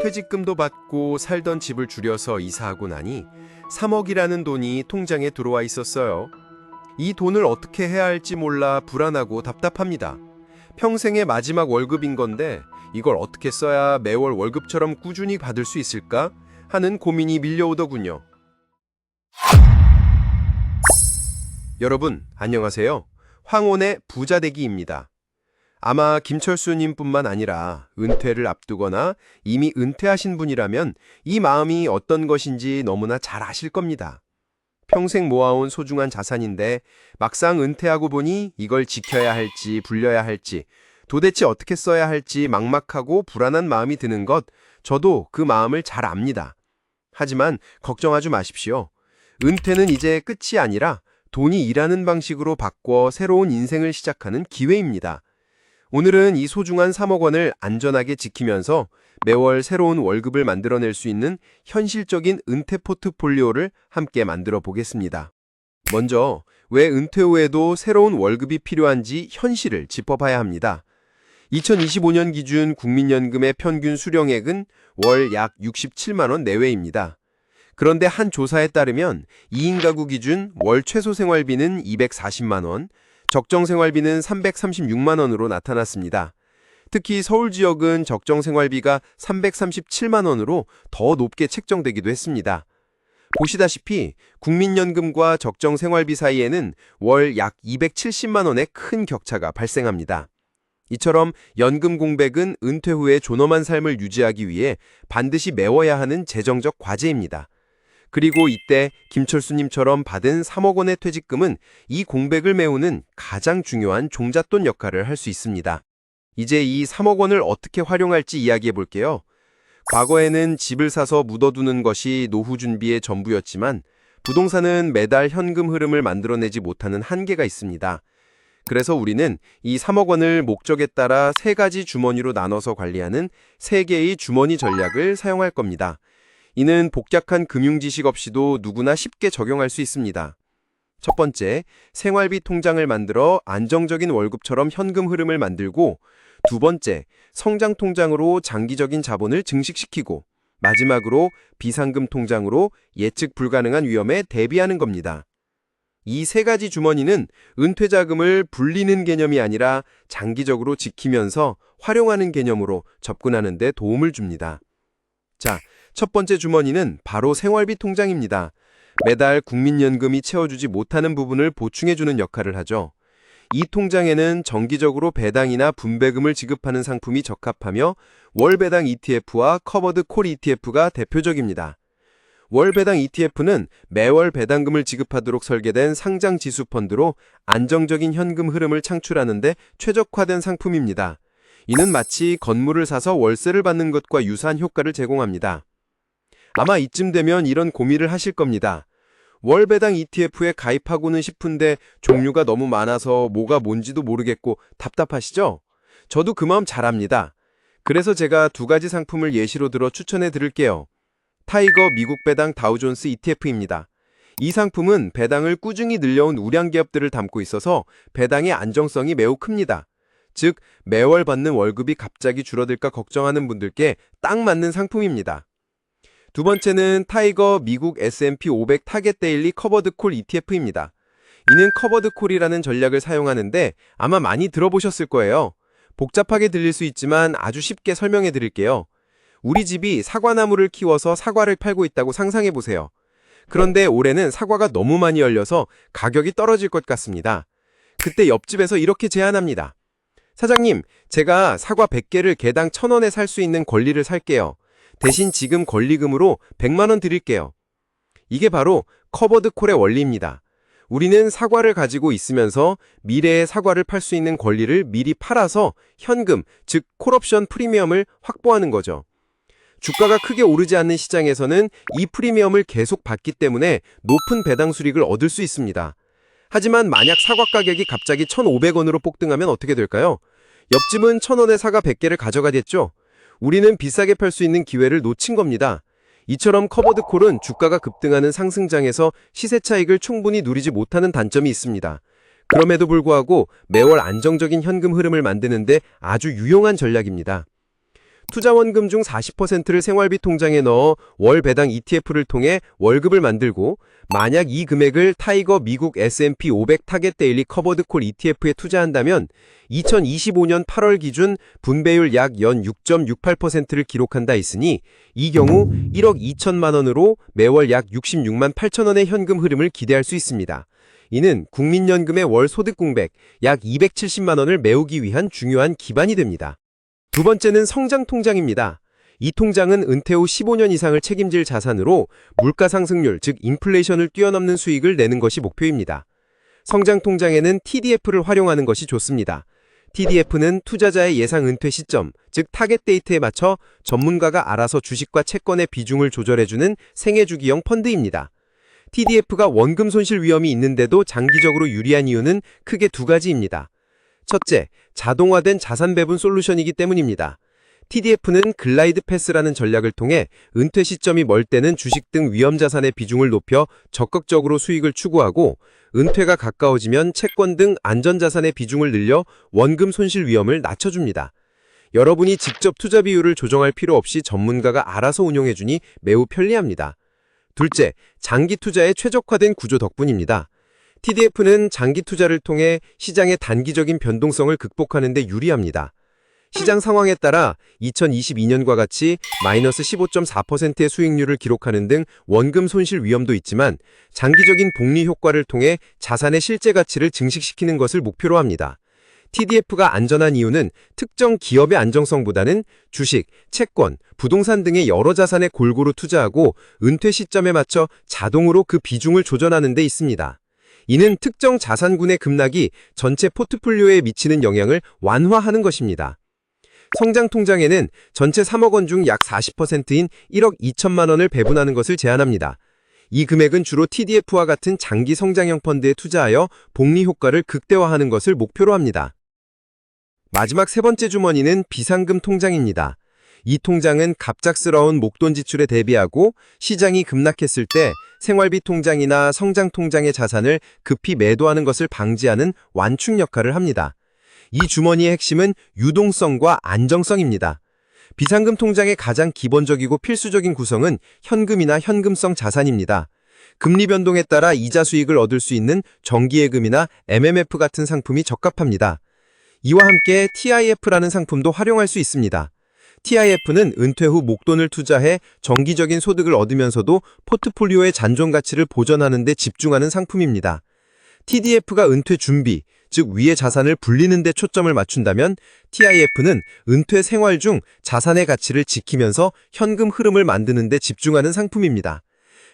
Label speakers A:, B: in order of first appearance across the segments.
A: 퇴직금도 받고 살던 집을 줄여서 이사하고 나니 3억이라는 돈이 통장에 들어와 있었어요. 이 돈을 어떻게 해야 할지 몰라 불안하고 답답합니다. 평생의 마지막 월급인 건데 이걸 어떻게 써야 매월 월급처럼 꾸준히 받을 수 있을까 하는 고민이 밀려오더군요. 여러분, 안녕하세요. 황혼의 부자되기입니다. 아마 김철수님뿐만 아니라 은퇴를 앞두거나 이미 은퇴하신 분이라면 이 마음이 어떤 것인지 너무나 잘 아실 겁니다. 평생 모아온 소중한 자산인데 막상 은퇴하고 보니 이걸 지켜야 할지 불려야 할지 도대체 어떻게 써야 할지 막막하고 불안한 마음이 드는 것, 저도 그 마음을 잘 압니다. 하지만 걱정하지 마십시오. 은퇴는 이제 끝이 아니라 돈이 일하는 방식으로 바꿔 새로운 인생을 시작하는 기회입니다. 오늘은 이 소중한 3억 원을 안전하게 지키면서 매월 새로운 월급을 만들어낼 수 있는 현실적인 은퇴 포트폴리오를 함께 만들어 보겠습니다. 먼저 왜 은퇴 후에도 새로운 월급이 필요한지 현실을 짚어봐야 합니다. 2025년 기준 국민연금의 평균 수령액은 월 약 67만 원 내외입니다. 그런데 한 조사에 따르면 2인 가구 기준 월 최소 생활비는 240만 원, 적정 생활비는 336만 원으로 나타났습니다. 특히 서울 지역은 적정 생활비가 337만 원으로 더 높게 책정되기도 했습니다. 보시다시피 국민연금과 적정 생활비 사이에는 월 약 270만 원의 큰 격차가 발생합니다. 이처럼 연금 공백은 은퇴 후에 존엄한 삶을 유지하기 위해 반드시 메워야 하는 재정적 과제입니다. 그리고 이때 김철수님처럼 받은 3억 원의 퇴직금은 이 공백을 메우는 가장 중요한 종잣돈 역할을 할 수 있습니다. 이제 이 3억 원을 어떻게 활용할지 이야기해 볼게요. 과거에는 집을 사서 묻어두는 것이 노후 준비의 전부였지만 부동산은 매달 현금 흐름을 만들어내지 못하는 한계가 있습니다. 그래서 우리는 이 3억 원을 목적에 따라 3가지 주머니로 나눠서 관리하는 3개의 주머니 전략을 사용할 겁니다. 이는 복잡한 금융 지식 없이도 누구나 쉽게 적용할 수 있습니다. 첫 번째, 생활비 통장을 만들어 안정적인 월급처럼 현금 흐름을 만들고, 두 번째, 성장 통장으로 장기적인 자본을 증식시키고, 마지막으로 비상금 통장으로 예측 불가능한 위험에 대비하는 겁니다. 이 3가지 주머니는 은퇴 자금을 불리는 개념이 아니라 장기적으로 지키면서 활용하는 개념으로 접근하는 데 도움을 줍니다. 자, 첫 번째 주머니는 바로 생활비 통장입니다. 매달 국민연금이 채워주지 못하는 부분을 보충해주는 역할을 하죠. 이 통장에는 정기적으로 배당이나 분배금을 지급하는 상품이 적합하며 월배당 ETF와 커버드 콜 ETF가 대표적입니다. 월배당 ETF는 매월 배당금을 지급하도록 설계된 상장 지수 펀드로 안정적인 현금 흐름을 창출하는 데 최적화된 상품입니다. 이는 마치 건물을 사서 월세를 받는 것과 유사한 효과를 제공합니다. 아마 이쯤 되면 이런 고민을 하실 겁니다. 월배당 ETF에 가입하고는 싶은데 종류가 너무 많아서 뭐가 뭔지도 모르겠고 답답하시죠? 저도 그 마음 잘 압니다. 그래서 제가 2가지 상품을 예시로 들어 추천해 드릴게요. 타이거 미국 배당 다우존스 ETF입니다. 이 상품은 배당을 꾸준히 늘려온 우량 기업들을 담고 있어서 배당의 안정성이 매우 큽니다. 즉, 매월 받는 월급이 갑자기 줄어들까 걱정하는 분들께 딱 맞는 상품입니다. 두 번째는 타이거 미국 S&P 500 타겟 데일리 커버드 콜 ETF입니다. 이는 커버드 콜이라는 전략을 사용하는데 아마 많이 들어보셨을 거예요. 복잡하게 들릴 수 있지만 아주 쉽게 설명해 드릴게요. 우리 집이 사과나무를 키워서 사과를 팔고 있다고 상상해 보세요. 그런데 올해는 사과가 너무 많이 열려서 가격이 떨어질 것 같습니다. 그때 옆집에서 이렇게 제안합니다. 사장님, 제가 사과 100개를 개당 1,000원에 살 수 있는 권리를 살게요. 대신 지금 권리금으로 100만 원 드릴게요. 이게 바로 커버드 콜의 원리입니다. 우리는 사과를 가지고 있으면서 미래의 사과를 팔 수 있는 권리를 미리 팔아서 현금, 즉 콜옵션 프리미엄을 확보하는 거죠. 주가가 크게 오르지 않는 시장에서는 이 프리미엄을 계속 받기 때문에 높은 배당 수익을 얻을 수 있습니다. 하지만 만약 사과 가격이 갑자기 1,500원으로 폭등하면 어떻게 될까요? 옆집은 1,000원에 사과 100개를 가져가겠죠? 우리는 비싸게 팔 수 있는 기회를 놓친 겁니다. 이처럼 커버드 콜은 주가가 급등하는 상승장에서 시세 차익을 충분히 누리지 못하는 단점이 있습니다. 그럼에도 불구하고 매월 안정적인 현금 흐름을 만드는데 아주 유용한 전략입니다. 투자원금 중 40%를 생활비 통장에 넣어 월 배당 ETF를 통해 월급을 만들고 만약 이 금액을 타이거 미국 S&P 500 타겟 데일리 커버드 콜 ETF에 투자한다면 2025년 8월 기준 분배율 약 연 6.68%를 기록한다 했으니 이 경우 1억 2천만 원으로 매월 약 66만 8천 원의 현금 흐름을 기대할 수 있습니다. 이는 국민연금의 월 소득 공백 약 270만 원을 메우기 위한 중요한 기반이 됩니다. 두 번째는 성장통장입니다. 이 통장은 은퇴 후 15년 이상을 책임질 자산으로 물가 상승률, 즉 인플레이션을 뛰어넘는 수익을 내는 것이 목표입니다. 성장통장에는 TDF를 활용하는 것이 좋습니다. TDF는 투자자의 예상 은퇴 시점, 즉 타겟 데이트에 맞춰 전문가가 알아서 주식과 채권의 비중을 조절해주는 생애주기형 펀드입니다. TDF가 원금 손실 위험이 있는데도 장기적으로 유리한 이유는 크게 두 가지입니다. 첫째, 자동화된 자산 배분 솔루션이기 때문입니다. TDF는 글라이드 패스라는 전략을 통해 은퇴 시점이 멀 때는 주식 등 위험 자산의 비중을 높여 적극적으로 수익을 추구하고 은퇴가 가까워지면 채권 등 안전자산의 비중을 늘려 원금 손실 위험을 낮춰줍니다. 여러분이 직접 투자 비율을 조정할 필요 없이 전문가가 알아서 운용해주니 매우 편리합니다. 둘째, 장기 투자의 최적화된 구조 덕분입니다. TDF는 장기 투자를 통해 시장의 단기적인 변동성을 극복하는 데 유리합니다. 시장 상황에 따라 2022년과 같이 마이너스 15.4%의 수익률을 기록하는 등 원금 손실 위험도 있지만 장기적인 복리 효과를 통해 자산의 실제 가치를 증식시키는 것을 목표로 합니다. TDF가 안전한 이유는 특정 기업의 안정성보다는 주식, 채권, 부동산 등의 여러 자산에 골고루 투자하고 은퇴 시점에 맞춰 자동으로 그 비중을 조절하는 데 있습니다. 이는 특정 자산군의 급락이 전체 포트폴리오에 미치는 영향을 완화하는 것입니다. 성장통장에는 전체 3억 원 중 약 40%인 1억 2천만 원을 배분하는 것을 제안합니다. 이 금액은 주로 TDF와 같은 장기 성장형 펀드에 투자하여 복리 효과를 극대화하는 것을 목표로 합니다. 마지막 세 번째 주머니는 비상금 통장입니다. 이 통장은 갑작스러운 목돈 지출에 대비하고 시장이 급락했을 때 생활비 통장이나 성장 통장의 자산을 급히 매도하는 것을 방지하는 완충 역할을 합니다. 이 주머니의 핵심은 유동성과 안정성입니다. 비상금 통장의 가장 기본적이고 필수적인 구성은 현금이나 현금성 자산입니다. 금리 변동에 따라 이자 수익을 얻을 수 있는 정기예금이나 MMF 같은 상품이 적합합니다. 이와 함께 TIF라는 상품도 활용할 수 있습니다. TIF는 은퇴 후 목돈을 투자해 정기적인 소득을 얻으면서도 포트폴리오의 잔존 가치를 보전하는 데 집중하는 상품입니다. TDF가 은퇴 준비, 즉 위의 자산을 불리는 데 초점을 맞춘다면 TIF는 은퇴 생활 중 자산의 가치를 지키면서 현금 흐름을 만드는 데 집중하는 상품입니다.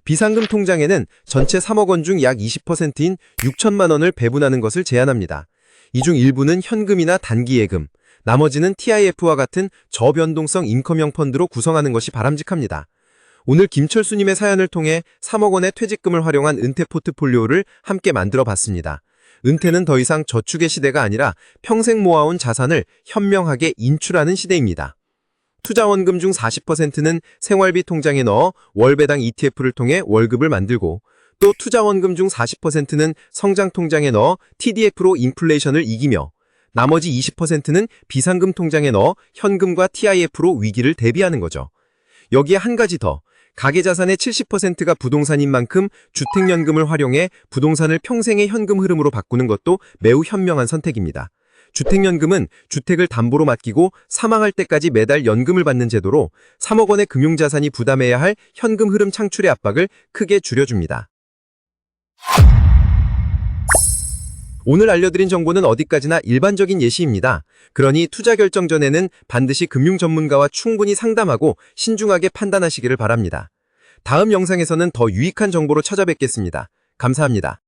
A: 비상금 통장에는 전체 3억 원 중 약 20%인 6천만 원을 배분하는 것을 제안합니다. 이 중 일부는 현금이나 단기예금, 나머지는 TIF와 같은 저변동성 인컴형 펀드로 구성하는 것이 바람직합니다. 오늘 김철수님의 사연을 통해 3억 원의 퇴직금을 활용한 은퇴 포트폴리오를 함께 만들어 봤습니다. 은퇴는 더 이상 저축의 시대가 아니라 평생 모아온 자산을 현명하게 인출하는 시대입니다. 투자원금 중 40%는 생활비 통장에 넣어 월배당 ETF를 통해 월급을 만들고 또 투자원금 중 40%는 성장통장에 넣어 TDF로 인플레이션을 이기며 나머지 20%는 비상금 통장에 넣어 현금과 TIF로 위기를 대비하는 거죠. 여기에 한 가지 더, 가계자산의 70%가 부동산인 만큼 주택연금을 활용해 부동산을 평생의 현금 흐름으로 바꾸는 것도 매우 현명한 선택입니다. 주택연금은 주택을 담보로 맡기고 사망할 때까지 매달 연금을 받는 제도로 3억 원의 금융자산이 부담해야 할 현금 흐름 창출의 압박을 크게 줄여줍니다. 오늘 알려드린 정보는 어디까지나 일반적인 예시입니다. 그러니 투자 결정 전에는 반드시 금융 전문가와 충분히 상담하고 신중하게 판단하시기를 바랍니다. 다음 영상에서는 더 유익한 정보로 찾아뵙겠습니다. 감사합니다.